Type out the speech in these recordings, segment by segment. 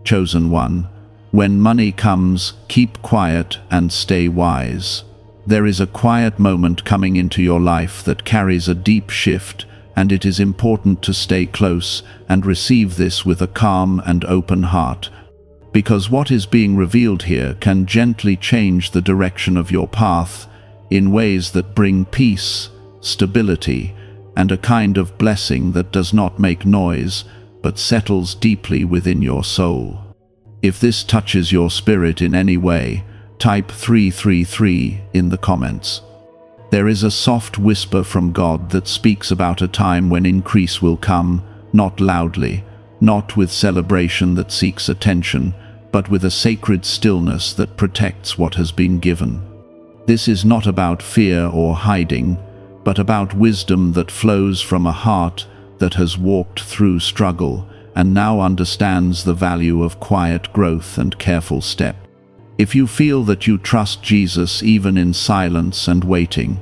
chosen one. When money comes, keep quiet and stay wise. There is a quiet moment coming into your life that carries a deep shift, and it is important to stay close and receive this with a calm and open heart, because what is being revealed here can gently change the direction of your path in ways that bring peace, stability, and a kind of blessing that does not make noise but settles deeply within your soul. If this touches your spirit in any way, type 333 in the comments. There is a soft whisper from God that speaks about a time when increase will come, not loudly, not with celebration that seeks attention, but with a sacred stillness that protects what has been given. This is not about fear or hiding, but about wisdom that flows from a heart that has walked through struggle and now understands the value of quiet growth and careful step. If you feel that you trust Jesus even in silence and waiting,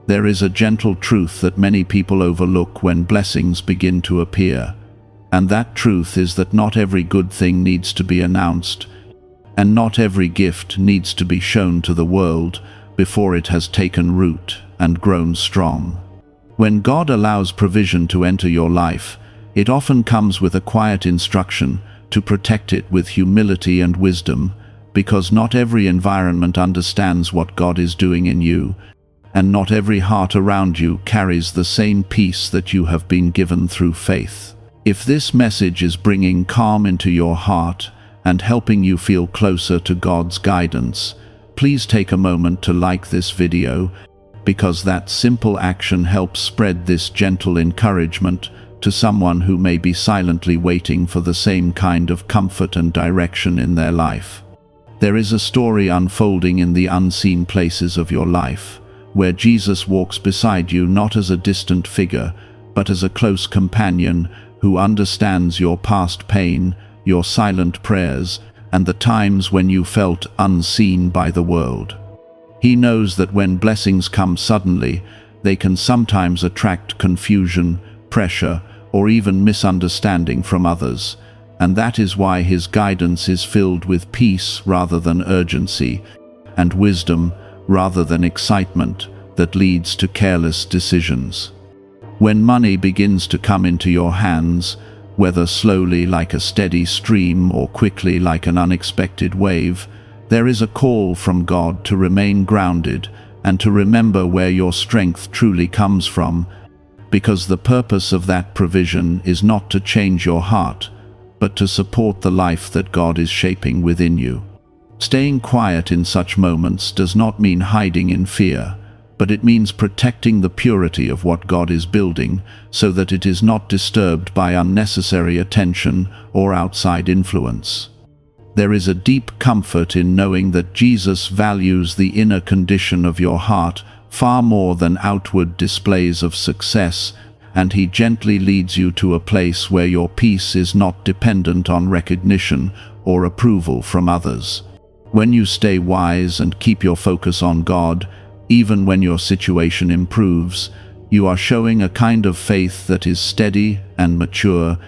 there is a gentle truth that many people overlook when blessings begin to appear. And that truth is that not every good thing needs to be announced, and not every gift needs to be shown to the world before it has taken root and grown strong. When God allows provision to enter your life, it often comes with a quiet instruction to protect it with humility and wisdom, because not every environment understands what God is doing in you, and not every heart around you carries the same peace that you have been given through faith. If this message is bringing calm into your heart and helping you feel closer to God's guidance, please take a moment to like this video, because that simple action helps spread this gentle encouragement to someone who may be silently waiting for the same kind of comfort and direction in their life. There is a story unfolding in the unseen places of your life, where Jesus walks beside you not as a distant figure, but as a close companion who understands your past pain, your silent prayers, and the times when you felt unseen by the world. He knows that when blessings come suddenly, they can sometimes attract confusion, pressure, or even misunderstanding from others, and that is why his guidance is filled with peace rather than urgency, and wisdom rather than excitement that leads to careless decisions. When money begins to come into your hands, whether slowly like a steady stream or quickly like an unexpected wave, there is a call from God to remain grounded and to remember where your strength truly comes from, because the purpose of that provision is not to change your heart, but to support the life that God is shaping within you. Staying quiet in such moments does not mean hiding in fear, but it means protecting the purity of what God is building so that it is not disturbed by unnecessary attention or outside influence. There is a deep comfort in knowing that Jesus values the inner condition of your heart far more than outward displays of success, and he gently leads you to a place where your peace is not dependent on recognition or approval from others. When you stay wise and keep your focus on God, even when your situation improves, you are showing a kind of faith that is steady and mature,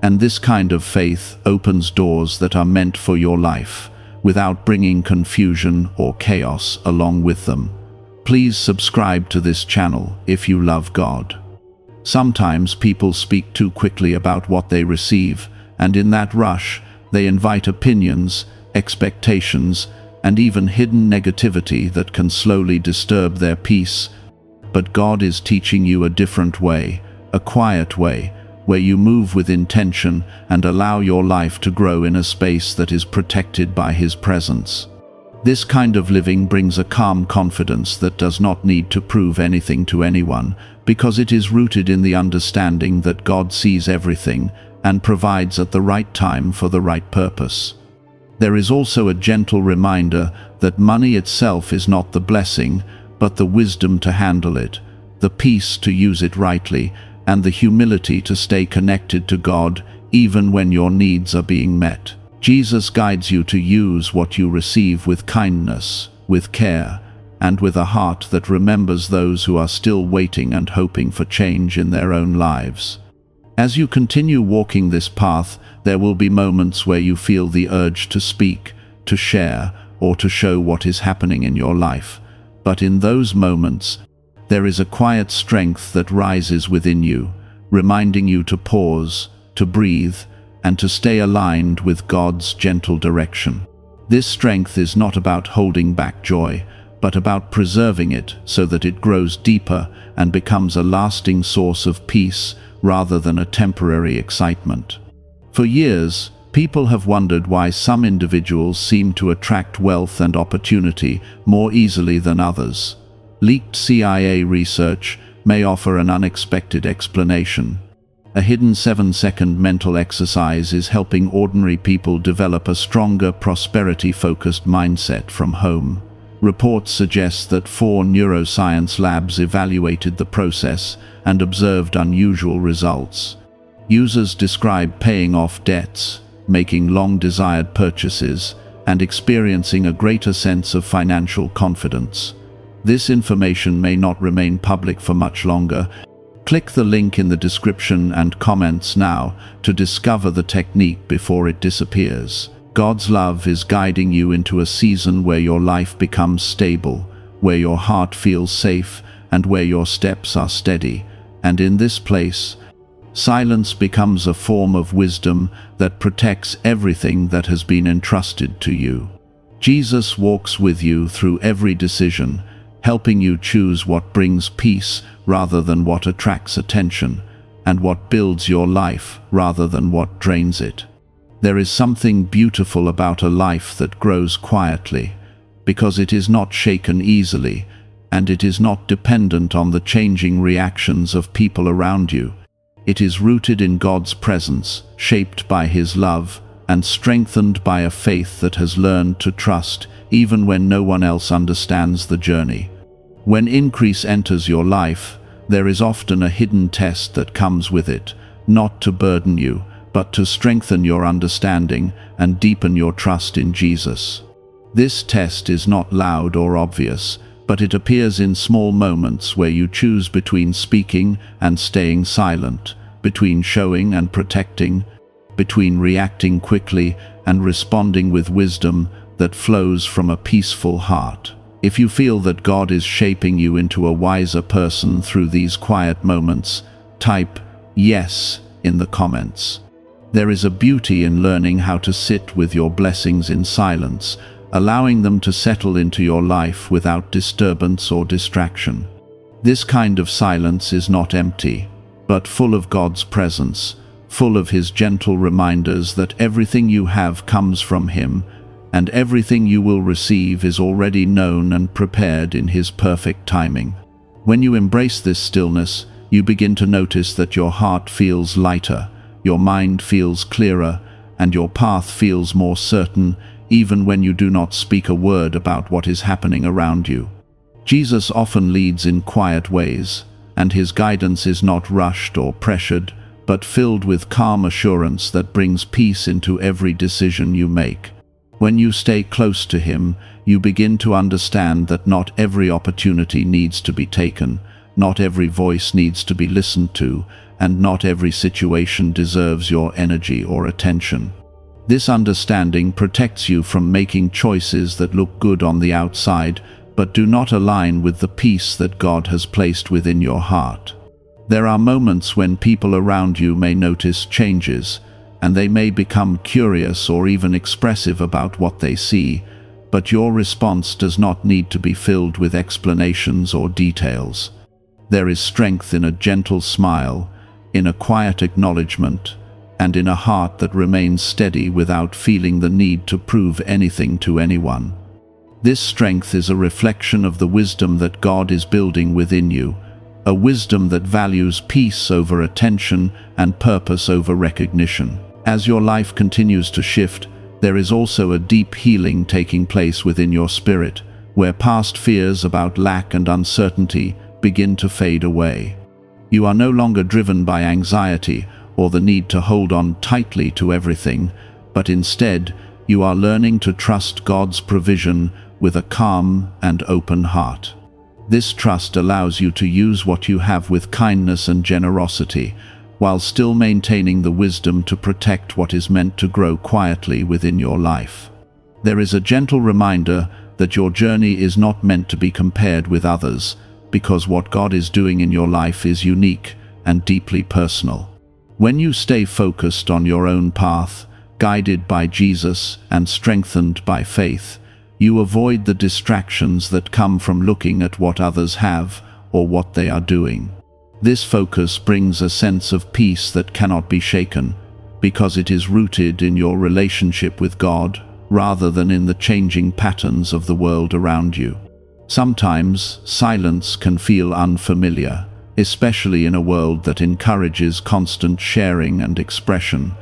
and this kind of faith opens doors that are meant for your life, without bringing confusion or chaos along with them. Please subscribe to this channel if you love God. Sometimes people speak too quickly about what they receive, and in that rush, they invite opinions, expectations, and even hidden negativity that can slowly disturb their peace. But God is teaching you a different way, a quiet way, where you move with intention and allow your life to grow in a space that is protected by His presence. This kind of living brings a calm confidence that does not need to prove anything to anyone, because it is rooted in the understanding that God sees everything and provides at the right time for the right purpose. There is also a gentle reminder that money itself is not the blessing, but the wisdom to handle it, the peace to use it rightly, and the humility to stay connected to God even when your needs are being met. Jesus guides you to use what you receive with kindness, with care, and with a heart that remembers those who are still waiting and hoping for change in their own lives. As you continue walking this path, there will be moments where you feel the urge to speak, to share, or to show what is happening in your life. But in those moments, there is a quiet strength that rises within you, reminding you to pause, to breathe, and to stay aligned with God's gentle direction. This strength is not about holding back joy, but about preserving it so that it grows deeper and becomes a lasting source of peace rather than a temporary excitement. For years, people have wondered why some individuals seem to attract wealth and opportunity more easily than others. Leaked CIA research may offer an unexpected explanation. A hidden 7-second mental exercise is helping ordinary people develop a stronger, prosperity-focused mindset from home. Reports suggest that 4 neuroscience labs evaluated the process and observed unusual results. Users describe paying off debts, making long-desired purchases, and experiencing a greater sense of financial confidence. This information may not remain public for much longer. Click the link in the description and comments now to discover the technique before it disappears. God's love is guiding you into a season where your life becomes stable, where your heart feels safe, and where your steps are steady. And in this place, silence becomes a form of wisdom that protects everything that has been entrusted to you. Jesus walks with you through every decision, helping you choose what brings peace rather than what attracts attention, and what builds your life rather than what drains it. There is something beautiful about a life that grows quietly, because it is not shaken easily, and it is not dependent on the changing reactions of people around you. It is rooted in God's presence, shaped by His love, and strengthened by a faith that has learned to trust even when no one else understands the journey. When increase enters your life, there is often a hidden test that comes with it, not to burden you, but to strengthen your understanding and deepen your trust in Jesus. This test is not loud or obvious, but it appears in small moments where you choose between speaking and staying silent, between showing and protecting, between reacting quickly and responding with wisdom that flows from a peaceful heart. If you feel that God is shaping you into a wiser person through these quiet moments, type "yes" in the comments. There is a beauty in learning how to sit with your blessings in silence, allowing them to settle into your life without disturbance or distraction. This kind of silence is not empty, but full of God's presence, full of His gentle reminders that everything you have comes from Him, and everything you will receive is already known and prepared in His perfect timing. When you embrace this stillness, you begin to notice that your heart feels lighter, your mind feels clearer, and your path feels more certain, even when you do not speak a word about what is happening around you. Jesus often leads in quiet ways, and His guidance is not rushed or pressured, but filled with calm assurance that brings peace into every decision you make. When you stay close to Him, you begin to understand that not every opportunity needs to be taken, not every voice needs to be listened to, and not every situation deserves your energy or attention. This understanding protects you from making choices that look good on the outside, but do not align with the peace that God has placed within your heart. There are moments when people around you may notice changes, and they may become curious or even expressive about what they see, but your response does not need to be filled with explanations or details. There is strength in a gentle smile, in a quiet acknowledgement, and in a heart that remains steady without feeling the need to prove anything to anyone. This strength is a reflection of the wisdom that God is building within you, a wisdom that values peace over attention and purpose over recognition. As your life continues to shift, there is also a deep healing taking place within your spirit, where past fears about lack and uncertainty begin to fade away. You are no longer driven by anxiety or the need to hold on tightly to everything, but instead, you are learning to trust God's provision with a calm and open heart. This trust allows you to use what you have with kindness and generosity, while still maintaining the wisdom to protect what is meant to grow quietly within your life. There is a gentle reminder that your journey is not meant to be compared with others, because what God is doing in your life is unique and deeply personal. When you stay focused on your own path, guided by Jesus and strengthened by faith, you avoid the distractions that come from looking at what others have or what they are doing. This focus brings a sense of peace that cannot be shaken, because it is rooted in your relationship with God rather than in the changing patterns of the world around you. Sometimes silence can feel unfamiliar, especially in a world that encourages constant sharing and expression.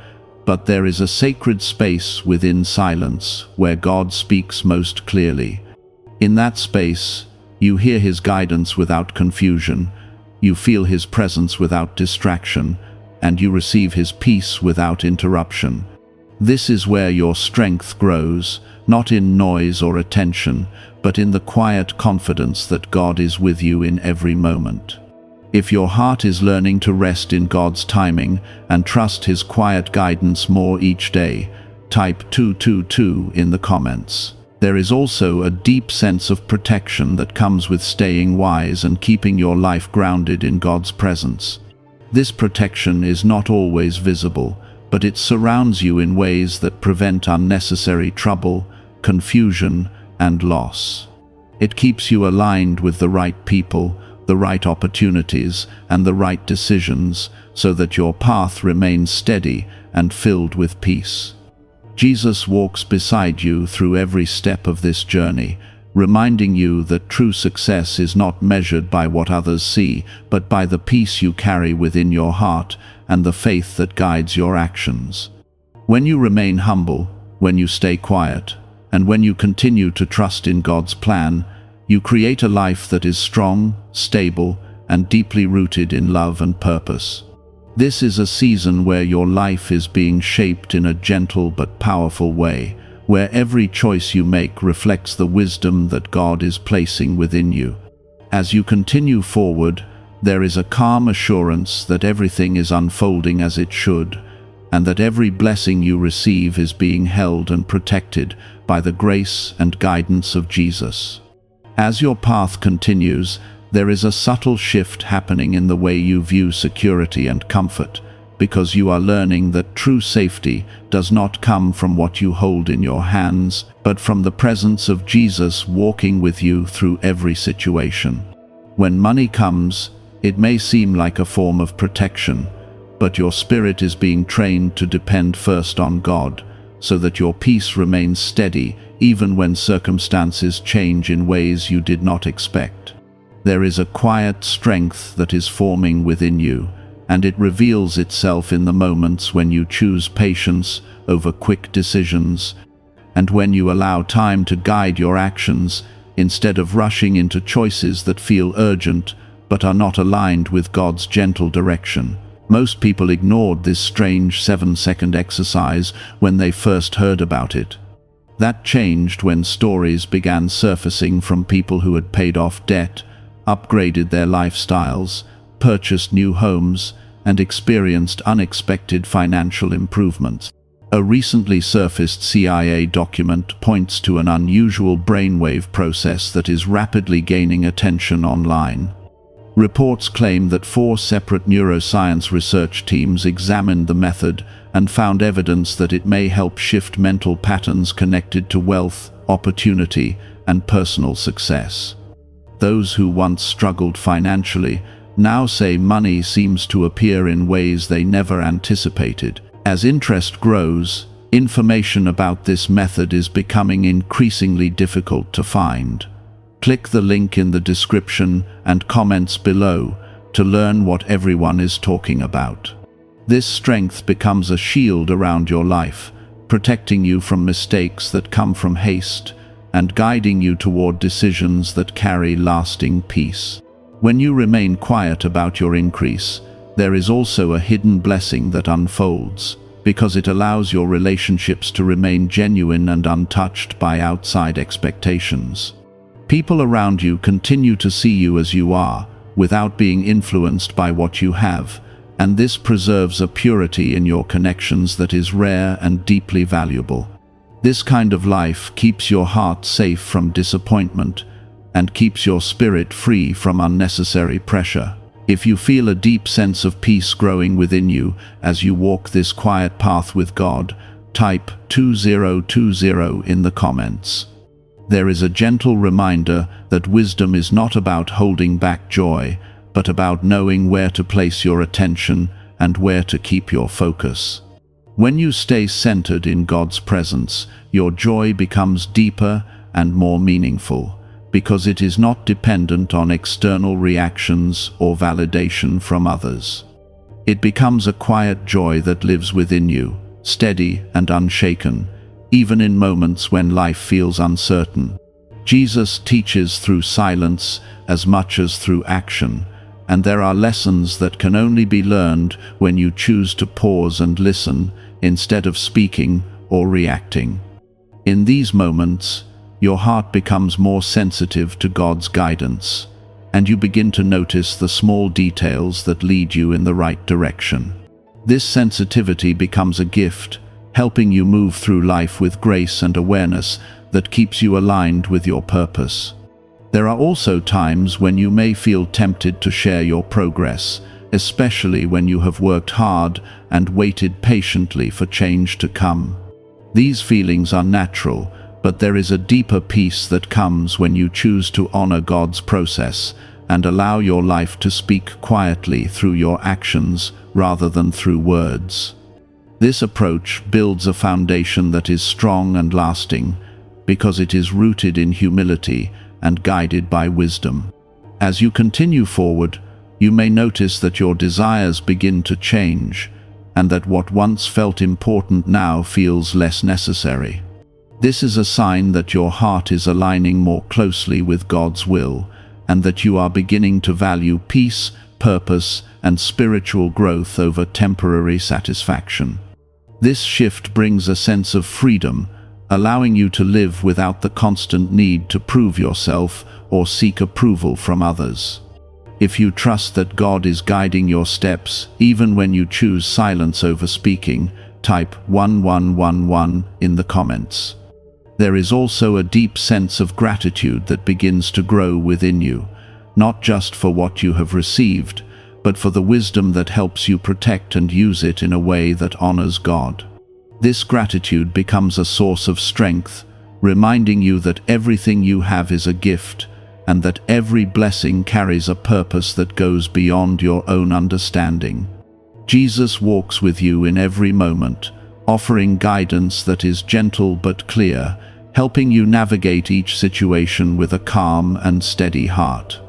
But there is a sacred space within silence where God speaks most clearly. In that space, you hear His guidance without confusion, you feel His presence without distraction, and you receive His peace without interruption. This is where your strength grows, not in noise or attention, but in the quiet confidence that God is with you in every moment. If your heart is learning to rest in God's timing and trust His quiet guidance more each day, type 222 in the comments. There is also a deep sense of protection that comes with staying wise and keeping your life grounded in God's presence. This protection is not always visible, but it surrounds you in ways that prevent unnecessary trouble, confusion, and loss. It keeps you aligned with the right people, the right opportunities, and the right decisions, so that your path remains steady and filled with peace. Jesus walks beside you through every step of this journey, reminding you that true success is not measured by what others see, but by the peace you carry within your heart and the faith that guides your actions. When you remain humble, when you stay quiet, and when you continue to trust in God's plan, you create a life that is strong, stable, and deeply rooted in love and purpose. This is a season where your life is being shaped in a gentle but powerful way, where every choice you make reflects the wisdom that God is placing within you. As you continue forward, there is a calm assurance that everything is unfolding as it should, and that every blessing you receive is being held and protected by the grace and guidance of Jesus. As your path continues, there is a subtle shift happening in the way you view security and comfort, because you are learning that true safety does not come from what you hold in your hands, but from the presence of Jesus walking with you through every situation. When money comes, it may seem like a form of protection, but your spirit is being trained to depend first on God, so that your peace remains steady even when circumstances change in ways you did not expect. There is a quiet strength that is forming within you, and it reveals itself in the moments when you choose patience over quick decisions, and when you allow time to guide your actions instead of rushing into choices that feel urgent but are not aligned with God's gentle direction. Most people ignored this strange 7-second exercise when they first heard about it. That changed when stories began surfacing from people who had paid off debt, upgraded their lifestyles, purchased new homes, and experienced unexpected financial improvements. A recently surfaced CIA document points to an unusual brainwave process that is rapidly gaining attention online. Reports claim that 4 separate neuroscience research teams examined the method and found evidence that it may help shift mental patterns connected to wealth, opportunity, and personal success. Those who once struggled financially now say money seems to appear in ways they never anticipated. As interest grows, information about this method is becoming increasingly difficult to find. Click the link in the description and comments below to learn what everyone is talking about. This strength becomes a shield around your life, protecting you from mistakes that come from haste and guiding you toward decisions that carry lasting peace. When you remain quiet about your increase, there is also a hidden blessing that unfolds, because it allows your relationships to remain genuine and untouched by outside expectations. People around you continue to see you as you are, without being influenced by what you have, and this preserves a purity in your connections that is rare and deeply valuable. This kind of life keeps your heart safe from disappointment and keeps your spirit free from unnecessary pressure. If you feel a deep sense of peace growing within you as you walk this quiet path with God, type 2020 in the comments. There is a gentle reminder that wisdom is not about holding back joy, but about knowing where to place your attention and where to keep your focus. When you stay centered in God's presence, your joy becomes deeper and more meaningful, because it is not dependent on external reactions or validation from others. It becomes a quiet joy that lives within you, steady and unshaken, even in moments when life feels uncertain. Jesus teaches through silence as much as through action, and there are lessons that can only be learned when you choose to pause and listen instead of speaking or reacting. In these moments, your heart becomes more sensitive to God's guidance, and you begin to notice the small details that lead you in the right direction. This sensitivity becomes a gift, helping you move through life with grace and awareness that keeps you aligned with your purpose. There are also times when you may feel tempted to share your progress, especially when you have worked hard and waited patiently for change to come. These feelings are natural, but there is a deeper peace that comes when you choose to honor God's process and allow your life to speak quietly through your actions rather than through words. This approach builds a foundation that is strong and lasting because it is rooted in humility and guided by wisdom. As you continue forward, you may notice that your desires begin to change and that what once felt important now feels less necessary. This is a sign that your heart is aligning more closely with God's will and that you are beginning to value peace, purpose, and spiritual growth over temporary satisfaction. This shift brings a sense of freedom, allowing you to live without the constant need to prove yourself or seek approval from others. If you trust that God is guiding your steps, even when you choose silence over speaking, type 1111 in the comments. There is also a deep sense of gratitude that begins to grow within you, not just for what you have received, but for the wisdom that helps you protect and use it in a way that honors God. This gratitude becomes a source of strength, reminding you that everything you have is a gift, and that every blessing carries a purpose that goes beyond your own understanding. Jesus walks with you in every moment, offering guidance that is gentle but clear, helping you navigate each situation with a calm and steady heart.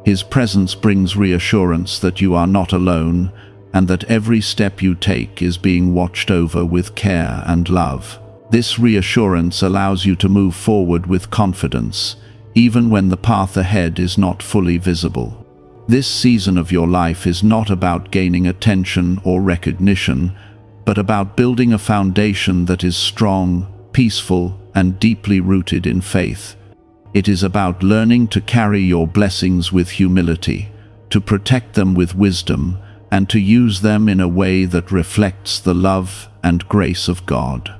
His presence brings reassurance that you are not alone and that every step you take is being watched over with care and love. This reassurance allows you to move forward with confidence, even when the path ahead is not fully visible. This season of your life is not about gaining attention or recognition, but about building a foundation that is strong, peaceful, and deeply rooted in faith. It is about learning to carry your blessings with humility, to protect them with wisdom, and to use them in a way that reflects the love and grace of God.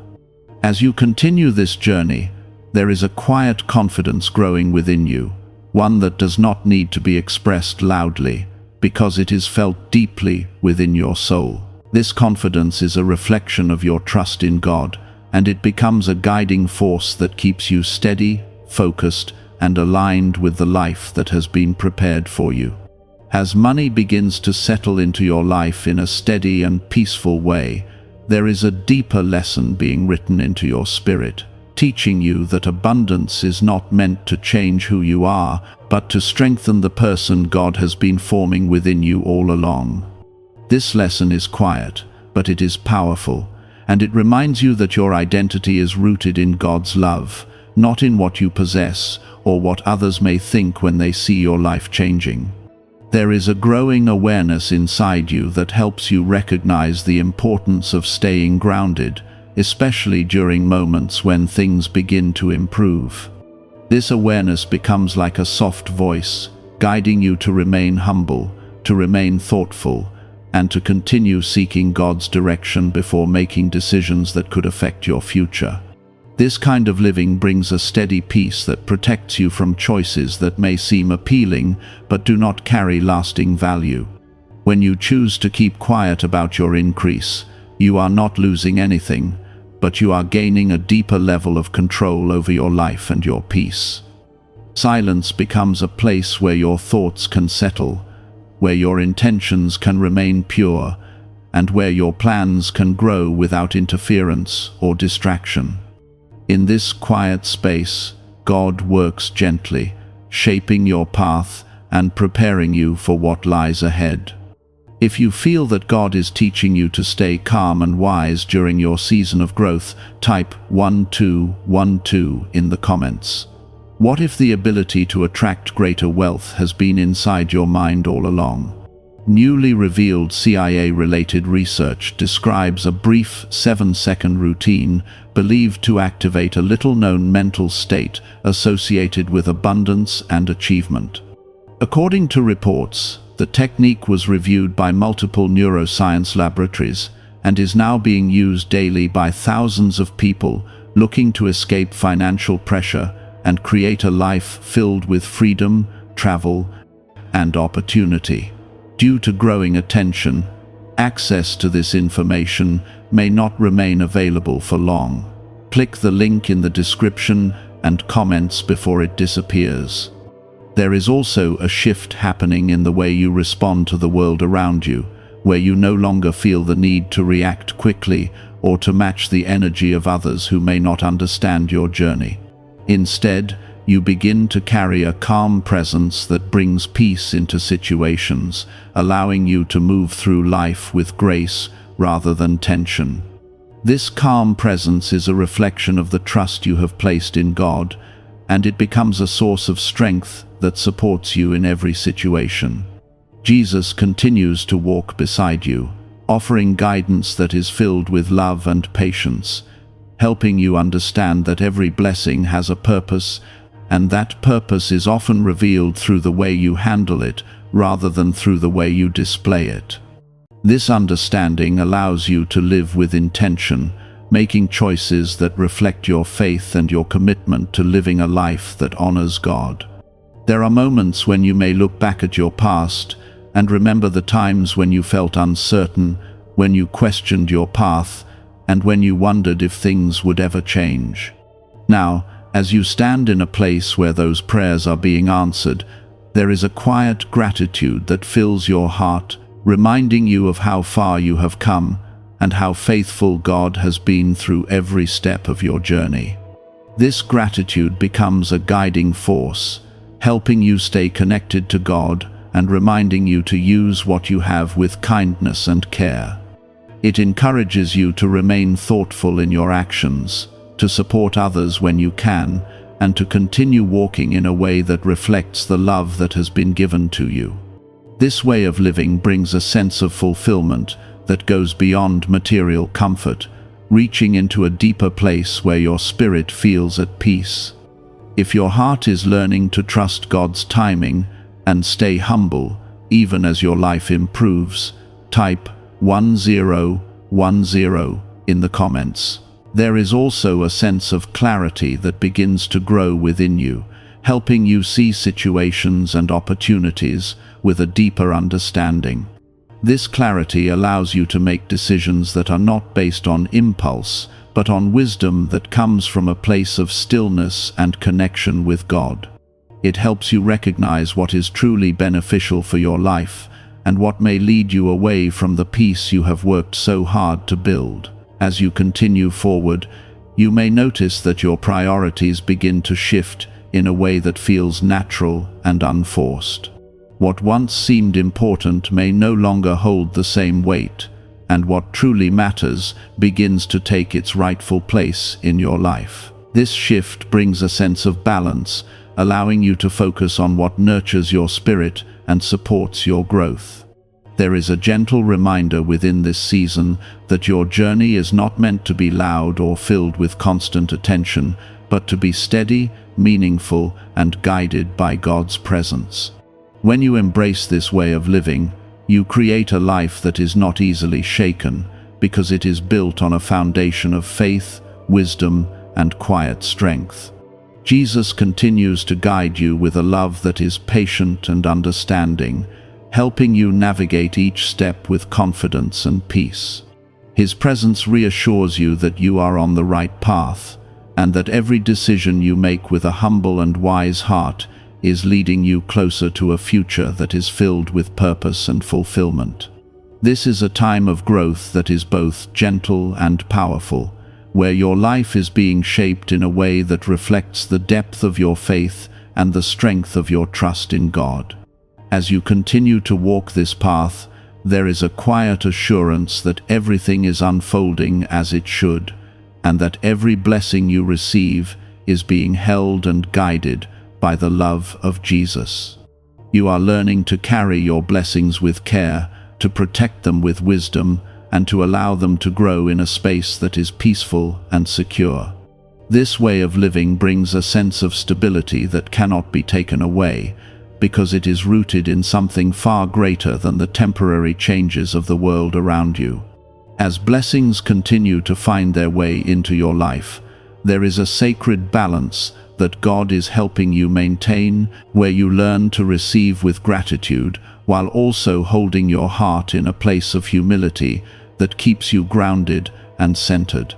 As you continue this journey, there is a quiet confidence growing within you, one that does not need to be expressed loudly, because it is felt deeply within your soul. This confidence is a reflection of your trust in God, and it becomes a guiding force that keeps you steady, focused, and aligned with the life that has been prepared for you. As money begins to settle into your life in a steady and peaceful way, there is a deeper lesson being written into your spirit, teaching you that abundance is not meant to change who you are, but to strengthen the person God has been forming within you all along. This lesson is quiet, but it is powerful, and it reminds you that your identity is rooted in God's love, not in what you possess or what others may think when they see your life changing. There is a growing awareness inside you that helps you recognize the importance of staying grounded, especially during moments when things begin to improve. This awareness becomes like a soft voice, guiding you to remain humble, to remain thoughtful, and to continue seeking God's direction before making decisions that could affect your future. This kind of living brings a steady peace that protects you from choices that may seem appealing but do not carry lasting value. When you choose to keep quiet about your increase, you are not losing anything, but you are gaining a deeper level of control over your life and your peace. Silence becomes a place where your thoughts can settle, where your intentions can remain pure, and where your plans can grow without interference or distraction. In this quiet space, God works gently, shaping your path and preparing you for what lies ahead. If you feel that God is teaching you to stay calm and wise during your season of growth, type 1212 in the comments. What if the ability to attract greater wealth has been inside your mind all along? Newly revealed CIA-related research describes a brief 7-second routine believed to activate a little-known mental state associated with abundance and achievement. According to reports, the technique was reviewed by multiple neuroscience laboratories and is now being used daily by thousands of people looking to escape financial pressure and create a life filled with freedom, travel, and opportunity. Due to growing attention, access to this information may not remain available for long. Click the link in the description and comments before it disappears. There is also a shift happening in the way you respond to the world around you, where you no longer feel the need to react quickly or to match the energy of others who may not understand your journey. Instead, you begin to carry a calm presence that brings peace into situations, allowing you to move through life with grace rather than tension. This calm presence is a reflection of the trust you have placed in God, and it becomes a source of strength that supports you in every situation. Jesus continues to walk beside you, offering guidance that is filled with love and patience, helping you understand that every blessing has a purpose, and that purpose is often revealed through the way you handle it rather than through the way you display it. This understanding allows you to live with intention, making choices that reflect your faith and your commitment to living a life that honors God. There are moments when you may look back at your past and remember the times when you felt uncertain, when you questioned your path, and when you wondered if things would ever change. Now, as you stand in a place where those prayers are being answered, there is a quiet gratitude that fills your heart, reminding you of how far you have come and how faithful God has been through every step of your journey. This gratitude becomes a guiding force, helping you stay connected to God and reminding you to use what you have with kindness and care. It encourages you to remain thoughtful in your actions, to support others when you can, and to continue walking in a way that reflects the love that has been given to you. This way of living brings a sense of fulfillment that goes beyond material comfort, reaching into a deeper place where your spirit feels at peace. If your heart is learning to trust God's timing and stay humble, even as your life improves, type 1010 in the comments. There is also a sense of clarity that begins to grow within you, helping you see situations and opportunities with a deeper understanding. This clarity allows you to make decisions that are not based on impulse, but on wisdom that comes from a place of stillness and connection with God. It helps you recognize what is truly beneficial for your life and what may lead you away from the peace you have worked so hard to build. As you continue forward, you may notice that your priorities begin to shift in a way that feels natural and unforced. What once seemed important may no longer hold the same weight, and what truly matters begins to take its rightful place in your life. This shift brings a sense of balance, allowing you to focus on what nurtures your spirit and supports your growth. There is a gentle reminder within this season that your journey is not meant to be loud or filled with constant attention, but to be steady, meaningful, and guided by God's presence. When you embrace this way of living, You create a life that is not easily shaken, because it is built on a foundation of faith, wisdom, and quiet strength. Jesus continues to guide you with a love that is patient and understanding, helping you navigate each step with confidence and peace. His presence reassures you that you are on the right path, and that every decision you make with a humble and wise heart is leading you closer to a future that is filled with purpose and fulfillment. This is a time of growth that is both gentle and powerful, where your life is being shaped in a way that reflects the depth of your faith and the strength of your trust in God. As you continue to walk this path, there is a quiet assurance that everything is unfolding as it should, and that every blessing you receive is being held and guided by the love of Jesus. You are learning to carry your blessings with care, to protect them with wisdom, and to allow them to grow in a space that is peaceful and secure. This way of living brings a sense of stability that cannot be taken away, because it is rooted in something far greater than the temporary changes of the world around you. As blessings continue to find their way into your life, there is a sacred balance that God is helping you maintain, where you learn to receive with gratitude, while also holding your heart in a place of humility that keeps you grounded and centered.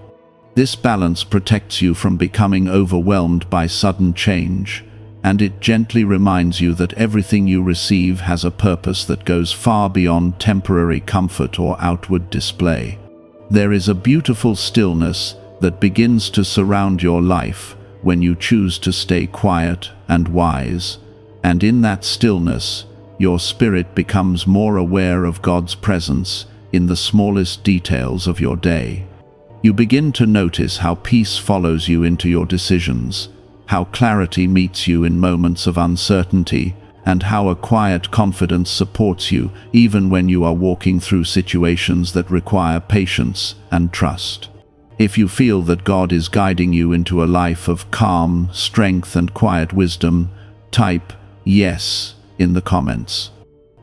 This balance protects you from becoming overwhelmed by sudden change, and it gently reminds you that everything you receive has a purpose that goes far beyond temporary comfort or outward display. There is a beautiful stillness that begins to surround your life when you choose to stay quiet and wise, and in that stillness, your spirit becomes more aware of God's presence in the smallest details of your day. You begin to notice how peace follows you into your decisions, how clarity meets you in moments of uncertainty, and how a quiet confidence supports you even when you are walking through situations that require patience and trust. If you feel that God is guiding you into a life of calm, strength, and quiet wisdom, type "yes" in the comments.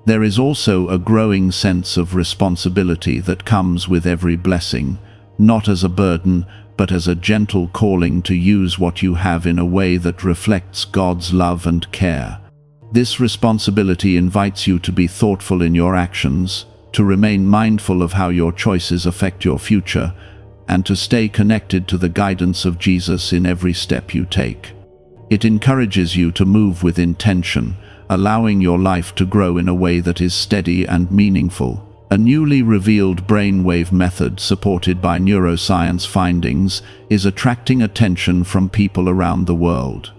There is also a growing sense of responsibility that comes with every blessing, not as a burden, but as a gentle calling to use what you have in a way that reflects God's love and care. This responsibility invites you to be thoughtful in your actions, to remain mindful of how your choices affect your future, and to stay connected to the guidance of Jesus in every step you take. It encourages you to move with intention, allowing your life to grow in a way that is steady and meaningful. A newly revealed brainwave method supported by neuroscience findings is attracting attention from people around the world.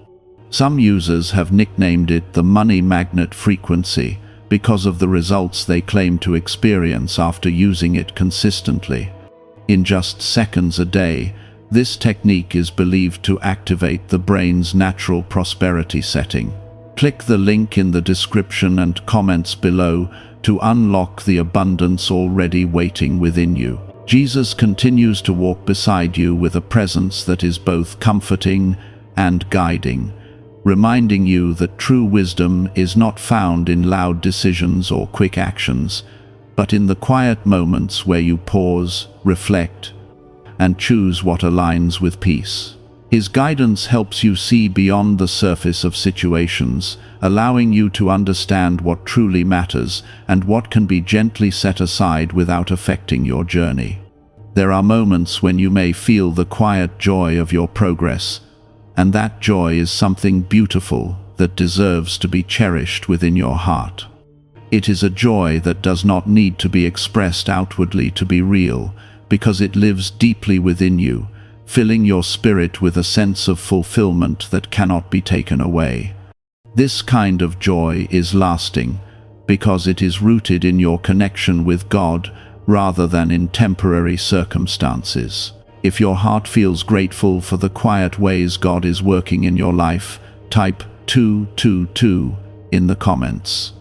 Some users have nicknamed it the money magnet frequency because of the results they claim to experience after using it consistently. In just seconds a day, this technique is believed to activate the brain's natural prosperity setting. Click the link in the description and comments below to unlock the abundance already waiting within you. Jesus continues to walk beside you with a presence that is both comforting and guiding, reminding you that true wisdom is not found in loud decisions or quick actions, but in the quiet moments where you pause, reflect, and choose what aligns with peace. His guidance helps you see beyond the surface of situations, allowing you to understand what truly matters and what can be gently set aside without affecting your journey. There are moments when you may feel the quiet joy of your progress, and that joy is something beautiful that deserves to be cherished within your heart. It is a joy that does not need to be expressed outwardly to be real, because it lives deeply within you, filling your spirit with a sense of fulfillment that cannot be taken away. This kind of joy is lasting, because it is rooted in your connection with God rather than in temporary circumstances. If your heart feels grateful for the quiet ways God is working in your life, type 222 in the comments.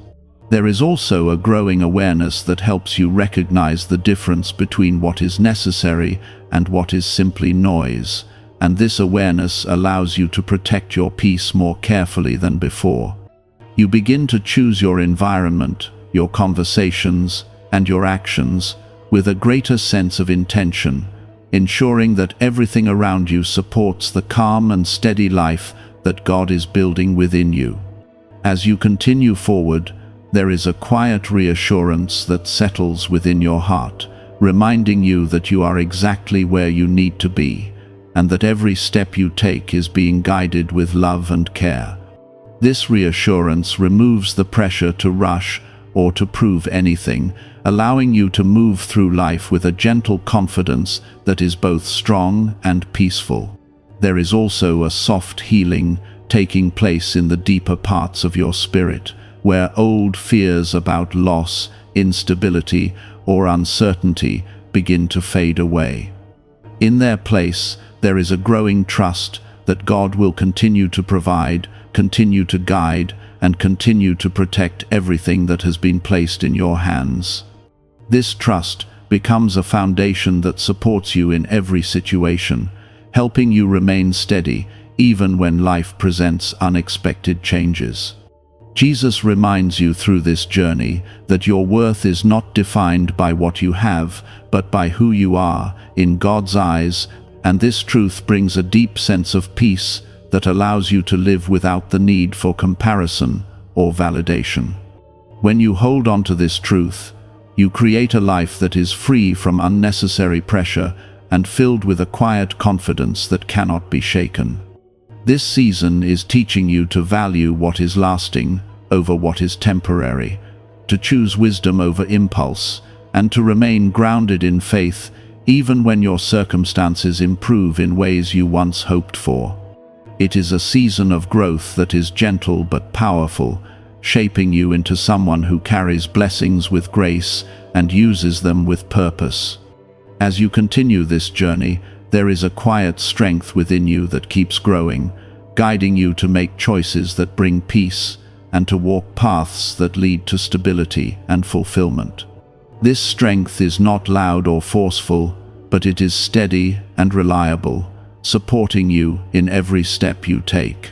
There is also a growing awareness that helps you recognize the difference between what is necessary and what is simply noise, and this awareness allows you to protect your peace more carefully than before. You begin to choose your environment, your conversations, and your actions with a greater sense of intention, ensuring that everything around you supports the calm and steady life that God is building within you. As you continue forward, there is a quiet reassurance that settles within your heart, reminding you that you are exactly where you need to be, and that every step you take is being guided with love and care. This reassurance removes the pressure to rush or to prove anything, allowing you to move through life with a gentle confidence that is both strong and peaceful. There is also a soft healing taking place in the deeper parts of your spirit, where old fears about loss, instability, or uncertainty begin to fade away. In their place, there is a growing trust that God will continue to provide, continue to guide, and continue to protect everything that has been placed in your hands. This trust becomes a foundation that supports you in every situation, helping you remain steady even when life presents unexpected changes. Jesus reminds you through this journey that your worth is not defined by what you have, but by who you are in God's eyes, and this truth brings a deep sense of peace that allows you to live without the need for comparison or validation. When you hold on to this truth, you create a life that is free from unnecessary pressure and filled with a quiet confidence that cannot be shaken. This season is teaching you to value what is lasting over what is temporary, to choose wisdom over impulse, and to remain grounded in faith even when your circumstances improve in ways you once hoped for. It is a season of growth that is gentle but powerful, shaping you into someone who carries blessings with grace and uses them with purpose. As you continue this journey, there is a quiet strength within you that keeps growing, guiding you to make choices that bring peace and to walk paths that lead to stability and fulfillment. This strength is not loud or forceful, but it is steady and reliable, supporting you in every step you take.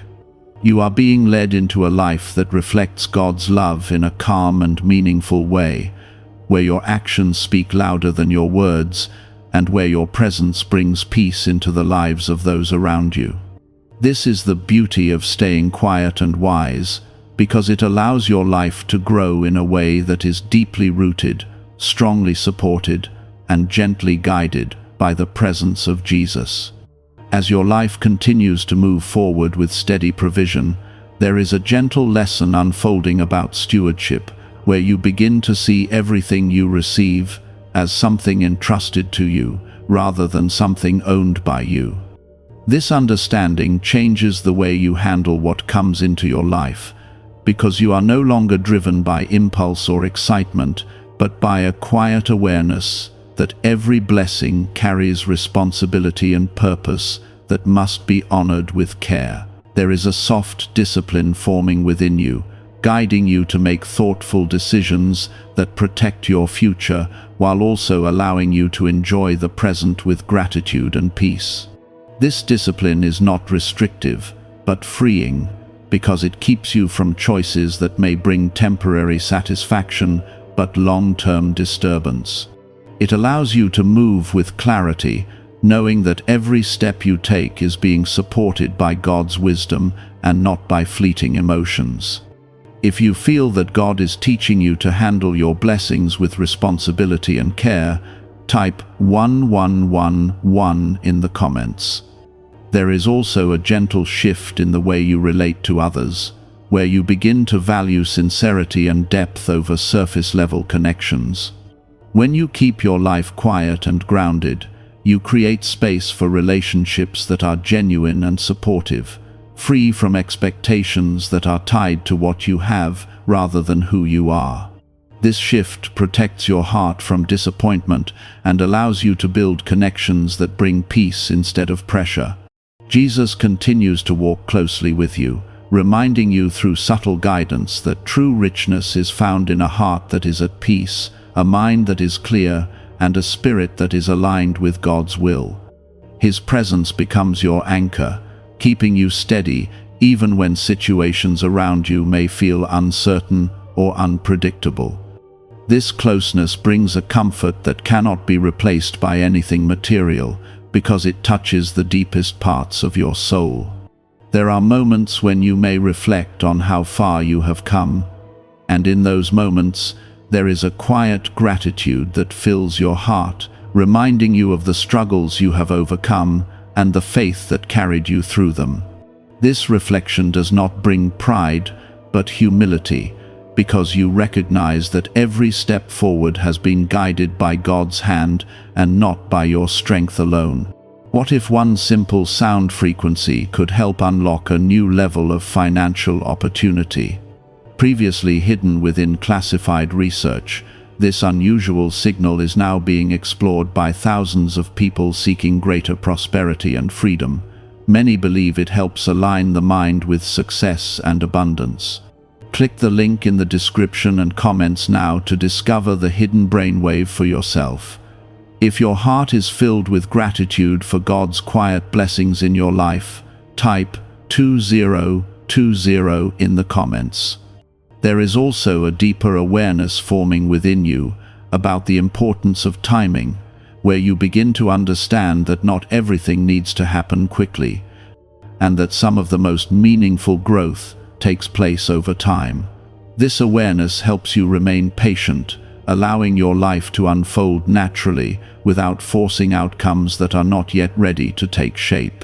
You are being led into a life that reflects God's love in a calm and meaningful way, where your actions speak louder than your words, and where your presence brings peace into the lives of those around you. This is the beauty of staying quiet and wise, because it allows your life to grow in a way that is deeply rooted, strongly supported, and gently guided by the presence of Jesus. As your life continues to move forward with steady provision, there is a gentle lesson unfolding about stewardship, where you begin to see everything you receive as something entrusted to you, rather than something owned by you. This understanding changes the way you handle what comes into your life, because you are no longer driven by impulse or excitement, but by a quiet awareness that every blessing carries responsibility and purpose that must be honored with care. There is a soft discipline forming within you, guiding you to make thoughtful decisions that protect your future while also allowing you to enjoy the present with gratitude and peace. This discipline is not restrictive, but freeing, because it keeps you from choices that may bring temporary satisfaction but long-term disturbance. It allows you to move with clarity, knowing that every step you take is being supported by God's wisdom and not by fleeting emotions. If you feel that God is teaching you to handle your blessings with responsibility and care, type 1111 in the comments. There is also a gentle shift in the way you relate to others, where you begin to value sincerity and depth over surface-level connections. When you keep your life quiet and grounded, you create space for relationships that are genuine and supportive, free from expectations that are tied to what you have rather than who you are. This shift protects your heart from disappointment and allows you to build connections that bring peace instead of pressure. Jesus continues to walk closely with you, reminding you through subtle guidance that true richness is found in a heart that is at peace, a mind that is clear, and a spirit that is aligned with God's will. His presence becomes your anchor, keeping you steady even when situations around you may feel uncertain or unpredictable. This closeness brings a comfort that cannot be replaced by anything material, because it touches the deepest parts of your soul. There are moments when you may reflect on how far you have come, and in those moments, there is a quiet gratitude that fills your heart, reminding you of the struggles you have overcome and the faith that carried you through them. This reflection does not bring pride, but humility, because you recognize that every step forward has been guided by God's hand and not by your strength alone. What if one simple sound frequency could help unlock a new level of financial opportunity? Previously hidden within classified research, this unusual signal is now being explored by thousands of people seeking greater prosperity and freedom. Many believe it helps align the mind with success and abundance. Click the link in the description and comments now to discover the hidden brainwave for yourself. If your heart is filled with gratitude for God's quiet blessings in your life, type 2020 in the comments. There is also a deeper awareness forming within you about the importance of timing, where you begin to understand that not everything needs to happen quickly, and that some of the most meaningful growth takes place over time. This awareness helps you remain patient, allowing your life to unfold naturally without forcing outcomes that are not yet ready to take shape.